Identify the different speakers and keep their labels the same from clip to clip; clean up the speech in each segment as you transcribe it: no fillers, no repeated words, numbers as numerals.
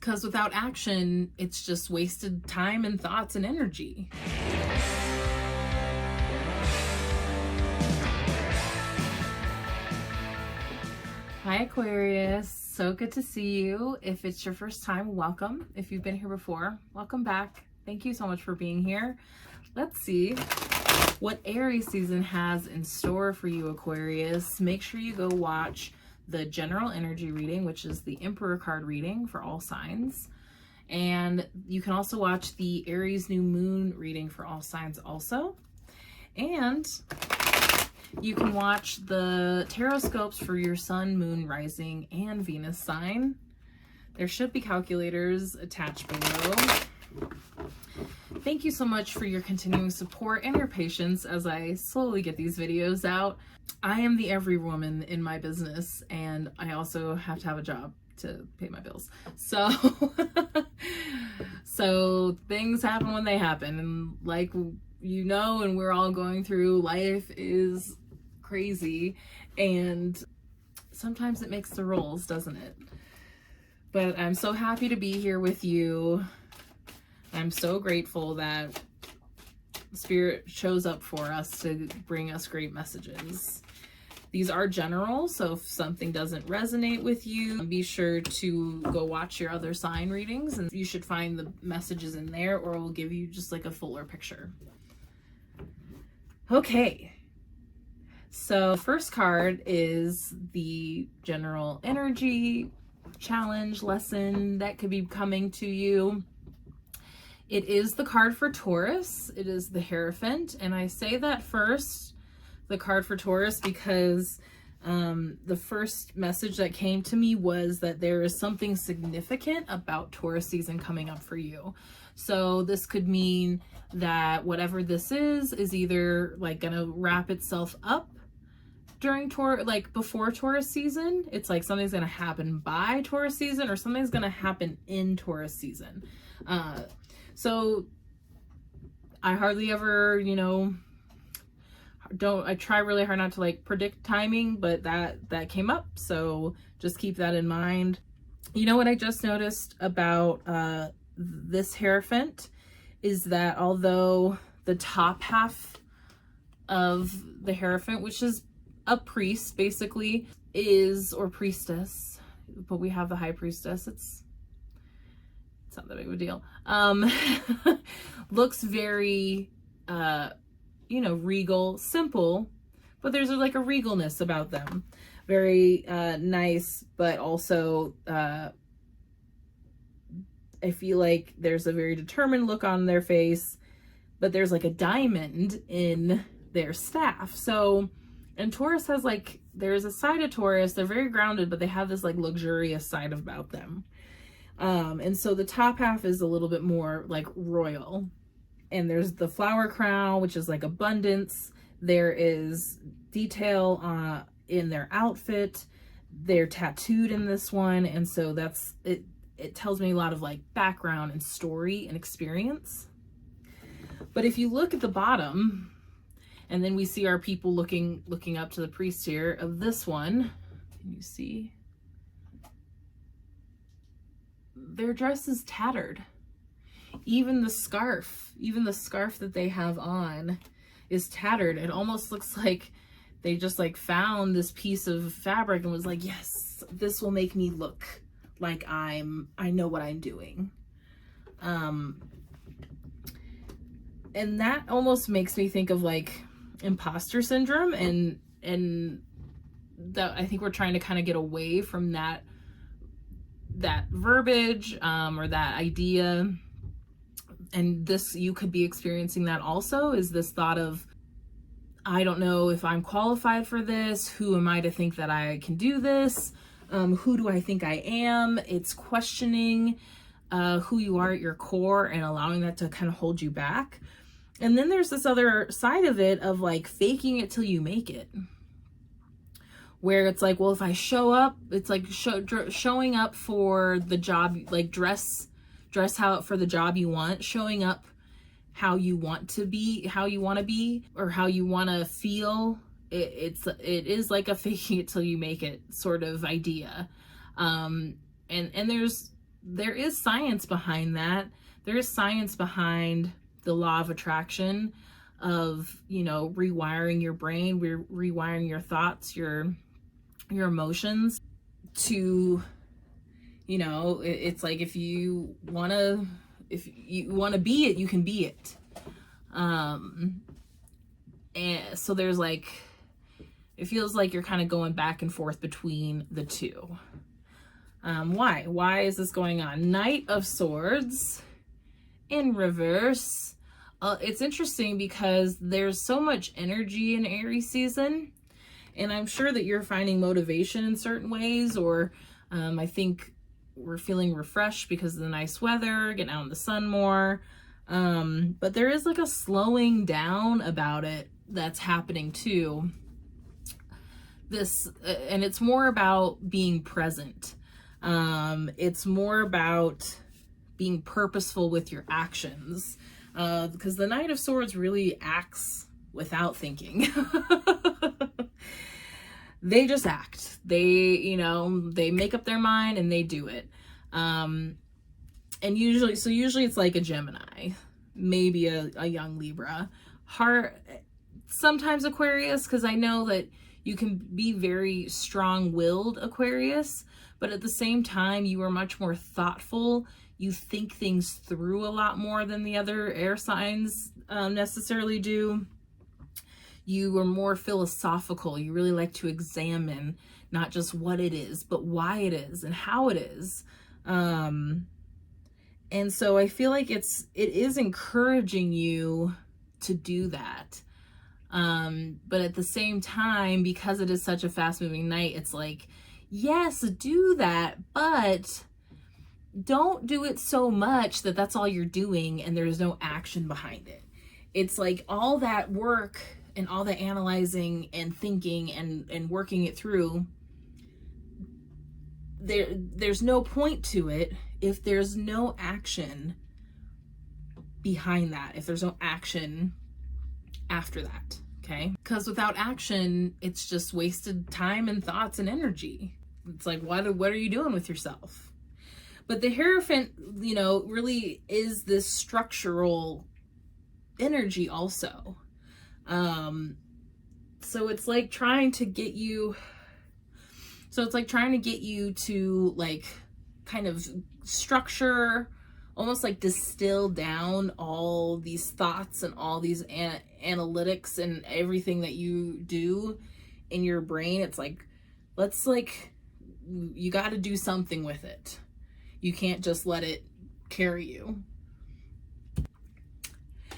Speaker 1: because without action, it's just wasted time and thoughts and energy. Hi Aquarius, so good to see you. If it's your first time, welcome. If you've been here before, welcome back. Thank you so much for being here. Let's see what Aries season has in store for you, Aquarius. Make sure you go watch the general energy reading, which is the Emperor card reading for all signs. And you can also watch the Aries new moon reading for all signs also. And you can watch the tarot scopes for your sun, moon, rising, and Venus sign. There should be calculators attached below. Thank you so much for your continuing support and your patience as I slowly get these videos out. I am the every woman in my business, and I also have to have a job to pay my bills. So, so things happen when they happen. And like you know, and we're all going through, life is crazy, and sometimes it makes the rolls, doesn't it? But I'm so happy to be here with you. I'm so grateful that Spirit shows up for us to bring us great messages. These are general, so if something doesn't resonate with you, be sure to go watch your other sign readings, and you should find the messages in there, or it will give you just like a fuller picture. Okay. So first card is the general energy challenge lesson that could be coming to you. It is the card for Taurus. It is the Hierophant. And I say that first, the card for Taurus, because the first message that came to me was that there is something significant about Taurus season coming up for you. So this could mean that whatever this is either like gonna wrap itself up during before Taurus season. It's like something's gonna happen by Taurus season, or something's gonna happen in Taurus season. So I hardly ever, I try really hard not to like predict timing, but that came up. So just keep that in mind. You know what I just noticed about this Hierophant is that although the top half of the Hierophant, which is a priest basically, or priestess, but we have the High Priestess, it's not that big of a deal, looks very regal, simple, but there's like a regalness about them. Very nice, but also I feel like there's a very determined look on their face, but there's like a diamond in their staff. So, and Taurus has like, there's a side of Taurus, they're very grounded, but they have this like luxurious side about them. And so the top half is a little bit more like royal, and there's the flower crown, which is like abundance. There is detail in their outfit. They're tattooed in this one. And so that's it. It tells me a lot of like background and story and experience. But if you look at the bottom, and then we see our people looking up to the priest here of this one, can you see? Their dress is tattered. Even the scarf that they have on is tattered. It almost looks like they just like found this piece of fabric and was like, yes, this will make me look like I know what I'm doing. And that almost makes me think of like imposter syndrome, and that I think we're trying to kind of get away from that verbiage or that idea. And this, you could be experiencing that also, is this thought of, I don't know if I'm qualified for this. Who am I to think that I can do this? Who do I think I am? It's questioning who you are at your core and allowing that to kind of hold you back. And then there's this other side of it of like faking it till you make it, where it's like, well, if I show up, it's like showing up for the job, like dress how for the job you want, showing up how you want to be, or how you want to feel. It is like a faking it till you make it sort of idea. And there's there is science behind that. There is science behind the law of attraction, of, you know, rewiring your brain, rewiring your thoughts, your emotions to, you know, it's like if you want to be it, you can be it. And so there's like, it feels like you're kind of going back and forth between the two. Why is this going on? Knight of Swords in reverse. It's interesting because there's so much energy in Aries season, and I'm sure that you're finding motivation in certain ways, or I think we're feeling refreshed because of the nice weather, getting out in the sun more. But there is like a slowing down about it that's happening too. And it's more about being present. It's more about being purposeful with your actions. Because the Knight of Swords really acts without thinking. They just act. They, you know, they make up their mind and they do it. And usually it's like a Gemini, maybe a young Libra. Sometimes Aquarius, because I know that you can be very strong-willed Aquarius, but at the same time, you are much more thoughtful. You think things through a lot more than the other air signs necessarily do. You are more philosophical. You really like to examine not just what it is, but why it is and how it is. And so I feel like it is encouraging you to do that. But at the same time, because it is such a fast-moving night, it's like, yes, do that, but don't do it so much that that's all you're doing and there's no action behind it. It's like all that work and all the analyzing and thinking and working it through, there's no point to it if there's no action behind that, if there's no action after that, okay? Because without action, it's just wasted time and thoughts and energy. It's like, what are you doing with yourself? But the Hierophant, you know, really is this structural energy also. So it's like trying to get you to like kind of structure, almost like distill down all these thoughts and all these analytics and everything that you do in your brain. It's like, you got to do something with it. You can't just let it carry you.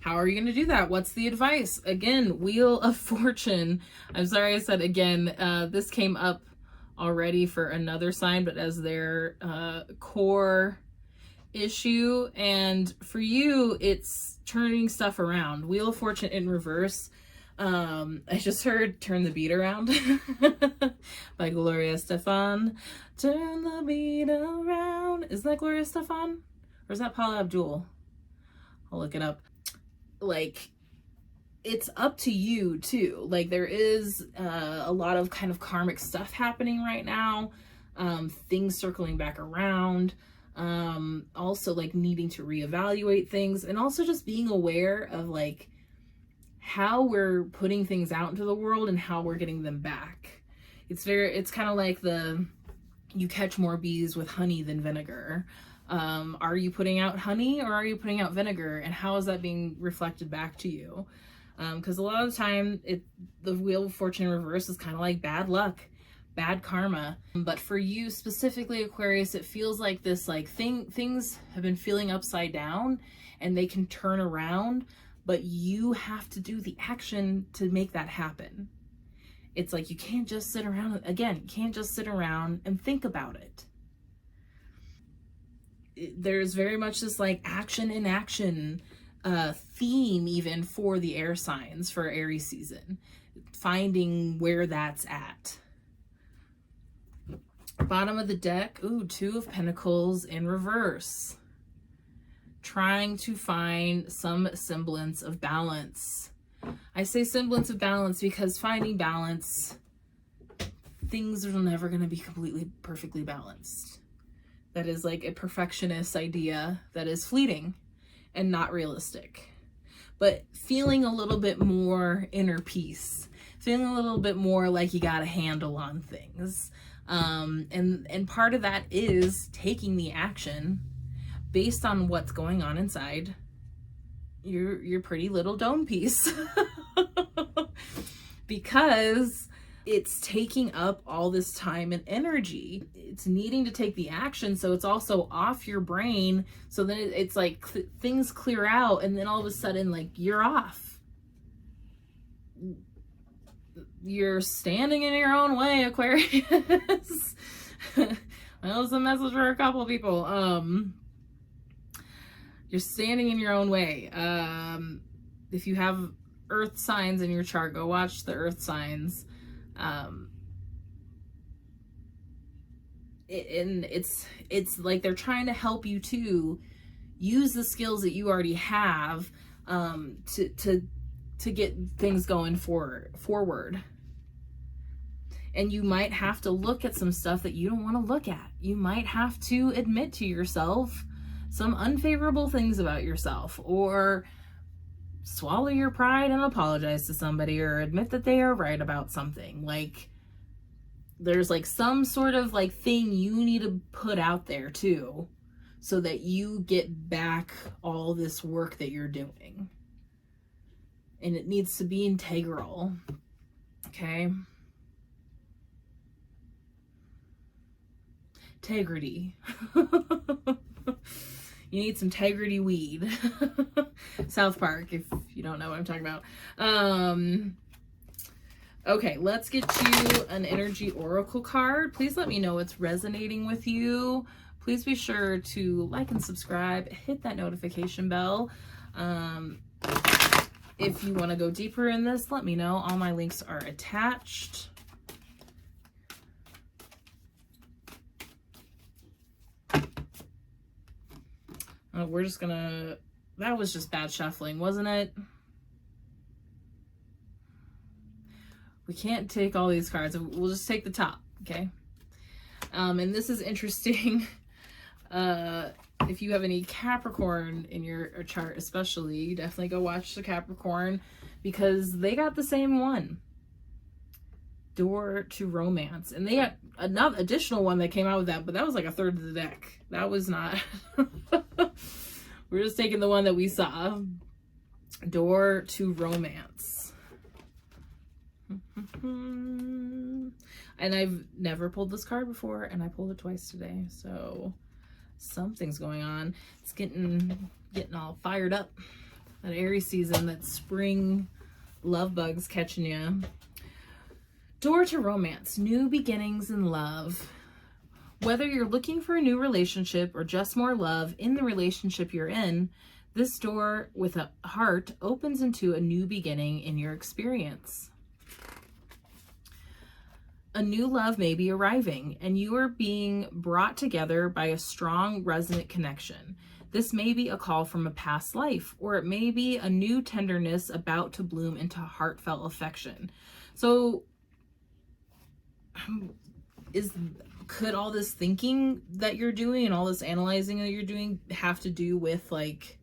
Speaker 1: How are you going to do that? What's the advice? Again, Wheel of Fortune. I'm sorry I said again, this came up already for another sign, but as their core issue. And for you, it's turning stuff around. Wheel of Fortune in reverse. I just heard Turn the Beat Around by Gloria Estefan. Turn the beat around. Is that Gloria Estefan? Or is that Paula Abdul? I'll look it up. Like, it's up to you too. Like, there is a lot of kind of karmic stuff happening right now. Things circling back around. Also like needing to reevaluate things, and also just being aware of like how we're putting things out into the world and how we're getting them back. It's kind of like you catch more bees with honey than vinegar. Are you putting out honey or are you putting out vinegar, and how is that being reflected back to you? Because a lot of the time the Wheel of Fortune in reverse is kind of like bad luck, bad karma. But for you specifically, Aquarius, it feels like this, like things have been feeling upside down and they can turn around, but you have to do the action to make that happen. It's like, you can't just sit around, again, you can't just sit around and think about it. There's very much this like action in action theme even for the air signs for Aries season, finding where that's at. Bottom of the deck, ooh, Two of Pentacles in reverse. Trying to find some semblance of balance. I say semblance of balance because finding balance, things are never going to be completely perfectly balanced. that is like a perfectionist idea that is fleeting and not realistic. But feeling a little bit more inner peace, feeling a little bit more like you got a handle on things. And part of that is taking the action based on what's going on inside your pretty little dome piece. Because it's taking up all this time and energy. It's needing to take the action, so it's also off your brain. So then it's like things clear out, and then all of a sudden, like, you're off. You're standing in your own way, Aquarius. Well, it's a message for a couple of people. You're standing in your own way. If you have earth signs in your chart, go watch the earth signs. And it's like they're trying to help you to use the skills that you already have to get things going forward. And you might have to look at some stuff that you don't want to look at. You might have to admit to yourself some unfavorable things about yourself, or swallow your pride and apologize to somebody, or admit that they are right about something. Like, there's like some sort of like thing you need to put out there too, so that you get back all this work that you're doing. And it needs to be integral. Okay? Integrity. You need some integrity weed. South Park, if you don't know what I'm talking about. Okay, let's get you an energy oracle card. Please let me know what's resonating with you. Please be sure to like and subscribe. Hit that notification bell. If you want to go deeper in this, let me know. All my links are attached. We're just gonna, that was just bad shuffling, wasn't it? We can't take all these cards. We'll just take the top, okay? And this is interesting. If you have any Capricorn in your chart especially, definitely go watch the Capricorn, because they got the same one. Door to Romance. And they got another additional one that came out with that, but that was like a third of the deck. That was not... We're just taking the one that we saw. Door to Romance. And I've never pulled this card before, and I pulled it twice today, so something's going on. It's getting all fired up. That Aries season, that spring love bugs catching you. Door to Romance, new beginnings in love. Whether you're looking for a new relationship or just more love in the relationship you're in, this door with a heart opens into a new beginning in your experience. A new love may be arriving, and you are being brought together by a strong, resonant connection. This may be a call from a past life, or it may be a new tenderness about to bloom into heartfelt affection. So, could all this thinking that you're doing and all this analyzing that you're doing have to do with like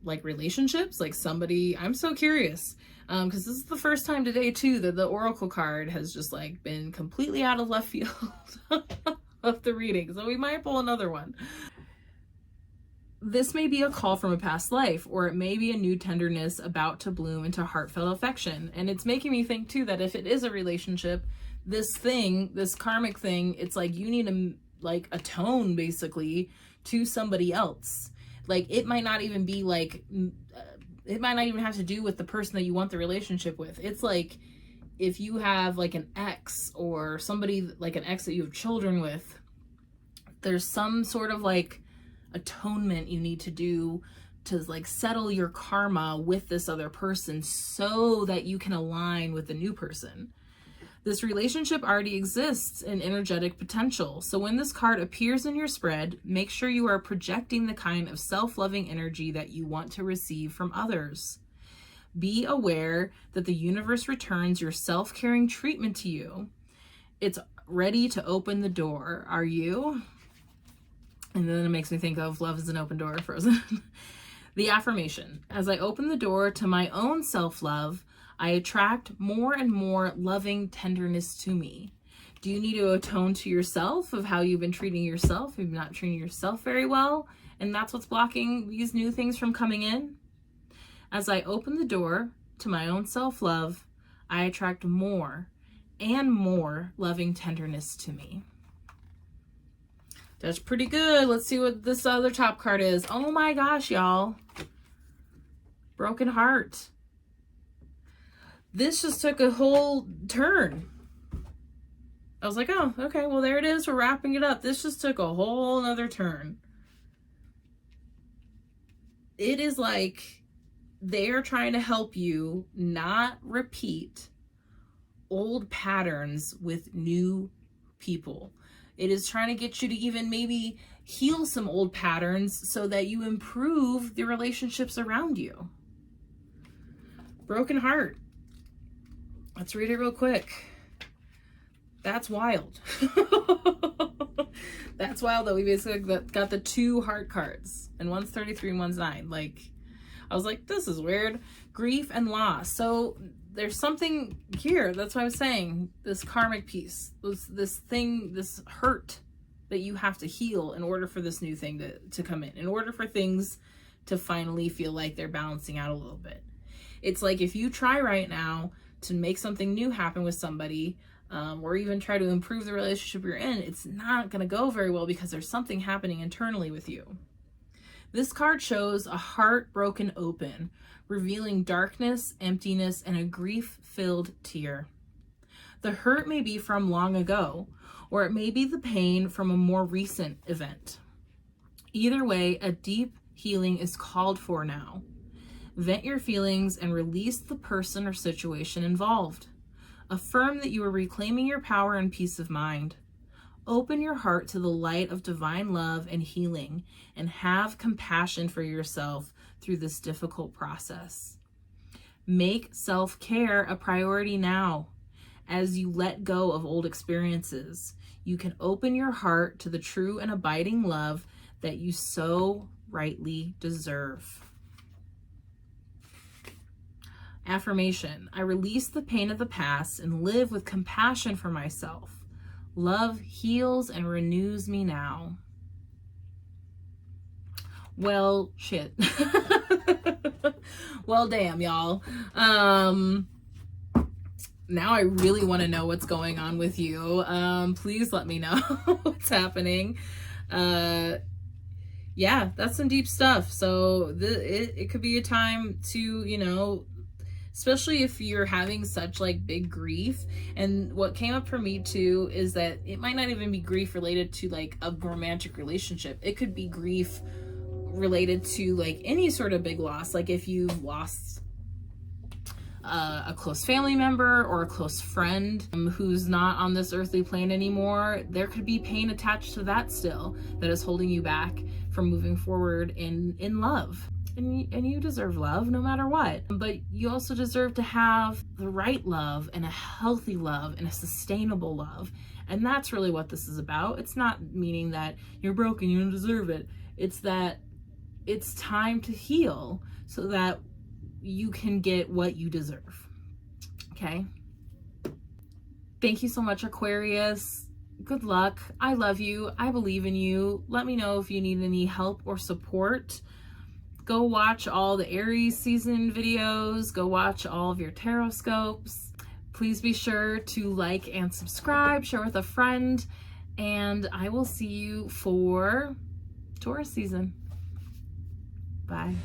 Speaker 1: relationships? Like somebody, I'm so curious, because this is the first time today too that the oracle card has just like been completely out of left field of the reading, so we might pull another one. This may be a call from a past life, or it may be a new tenderness about to bloom into heartfelt affection. And it's making me think too that if it is a relationship, this thing, this karmic thing, it's like you need to like atone basically to somebody else. Like it might not even be like, it might not even have to do with the person that you want the relationship with. It's like if you have like an ex, or somebody like an ex that you have children with, there's some sort of like atonement you need to do to like settle your karma with this other person so that you can align with the new person. This relationship already exists in energetic potential. So when this card appears in your spread, make sure you are projecting the kind of self-loving energy that you want to receive from others. Be aware that the universe returns your self-caring treatment to you. It's ready to open the door. Are you? And then it makes me think of Love is an Open Door, Frozen. The affirmation. As I open the door to my own self-love, I attract more and more loving tenderness to me. Do you need to atone to yourself of how you've been treating yourself? You've not treating yourself very well, and that's what's blocking these new things from coming in? As I open the door to my own self-love, I attract more and more loving tenderness to me. That's pretty good. Let's see what this other top card is. Oh my gosh, y'all. Broken heart. This just took a whole turn. I was like, oh, okay, well, there it is. We're wrapping it up. This just took a whole nother turn. It is like they're trying to help you not repeat old patterns with new people. It is trying to get you to even maybe heal some old patterns so that you improve the relationships around you. Broken heart. Let's read it real quick. That's wild. That's wild that we basically got the 2 heart cards, and one's 33 and one's 9. Like, I was like, this is weird. Grief and loss. So there's something here. That's what I was saying. This karmic piece, this thing, this hurt that you have to heal in order for this new thing to come in order for things to finally feel like they're balancing out a little bit. It's like if you try right now to make something new happen with somebody, or even try to improve the relationship you're in, it's not going to go very well because there's something happening internally with you. This card shows a heart broken open, revealing darkness, emptiness, and a grief-filled tear. The hurt may be from long ago, or it may be the pain from a more recent event. Either way, a deep healing is called for now. Vent your feelings and release the person or situation involved. Affirm that you are reclaiming your power and peace of mind. Open your heart to the light of divine love and healing, and have compassion for yourself through this difficult process. Make self-care a priority now. As you let go of old experiences, you can open your heart to the true and abiding love that you so rightly deserve. Affirmation. I release the pain of the past and live with compassion for myself. Love heals and renews me now. Well, shit. Well, damn, y'all. Now I really want to know what's going on with you. Please let me know what's happening. Yeah, that's some deep stuff. So it could be a time to, you know, especially if you're having such like big grief. And what came up for me too is that it might not even be grief related to like a romantic relationship. It could be grief related to like any sort of big loss. Like if you've lost a close family member or a close friend who's not on this earthly plane anymore, there could be pain attached to that still that is holding you back from moving forward in love. And you deserve love no matter what. But you also deserve to have the right love and a healthy love and a sustainable love. And that's really what this is about. It's not meaning that you're broken, you don't deserve it. It's that it's time to heal so that you can get what you deserve. Okay? Thank you so much, Aquarius. Good luck. I love you. I believe in you. Let me know if you need any help or support. Go watch all the Aries season videos. Go watch all of your tarot scopes. Please be sure to like and subscribe, share with a friend, and I will see you for Taurus season. Bye.